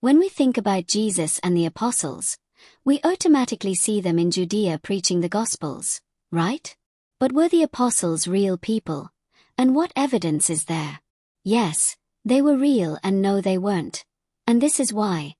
When we think about Jesus and the apostles, we automatically see them in Judea preaching the Gospels, right? But were the apostles real people? And what evidence is there? Yes, they were real, and no, they weren't. And this is why,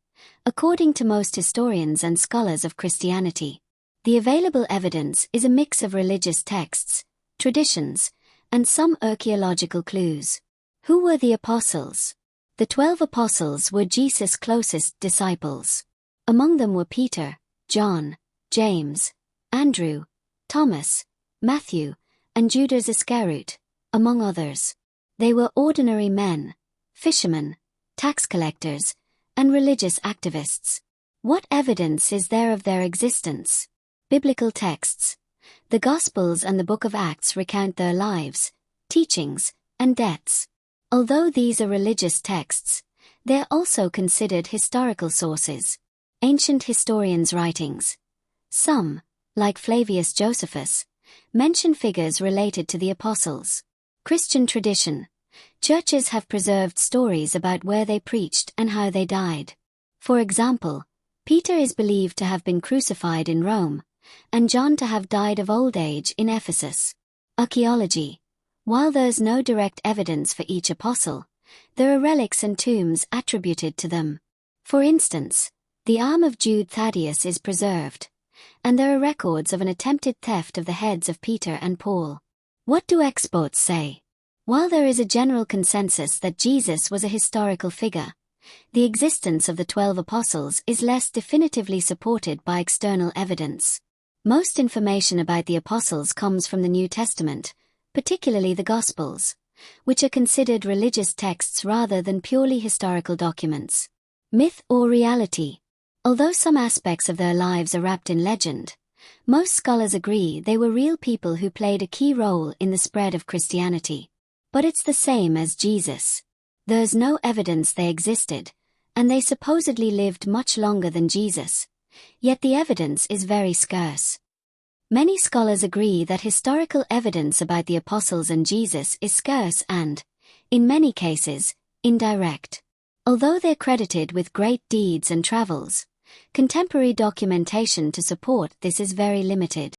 according to most historians and scholars of Christianity, the available evidence is a mix of religious texts, traditions, and some archaeological clues. Who were the apostles? The 12 apostles were Jesus' closest disciples. Among them were Peter, John, James, Andrew, Thomas, Matthew, and Judas Iscariot, among others. They were ordinary men, fishermen, tax collectors, and religious activists. What evidence is there of their existence? Biblical texts. The Gospels and the Book of Acts recount their lives, teachings, and deaths. Although these are religious texts, they are also considered historical sources. Ancient historians' writings. Some, like Flavius Josephus, mention figures related to the apostles. Christian tradition. Churches have preserved stories about where they preached and how they died. For example, Peter is believed to have been crucified in Rome, and John to have died of old age in Ephesus. Archaeology. While there's no direct evidence for each apostle, there are relics and tombs attributed to them. For instance, the arm of Jude Thaddeus is preserved, and there are records of an attempted theft of the heads of Peter and Paul. What do experts say? While there is a general consensus that Jesus was a historical figure, the existence of the 12 apostles is less definitively supported by external evidence. Most information about the apostles comes from the New Testament, particularly the Gospels, which are considered religious texts rather than purely historical documents. Myth or reality? Although some aspects of their lives are wrapped in legend, most scholars agree they were real people who played a key role in the spread of Christianity. But it's the same as Jesus. There's no evidence they existed, and they supposedly lived much longer than Jesus, yet the evidence is very scarce. Many scholars agree that historical evidence about the apostles and Jesus is scarce and, in many cases, indirect. Although they're credited with great deeds and travels, contemporary documentation to support this is very limited.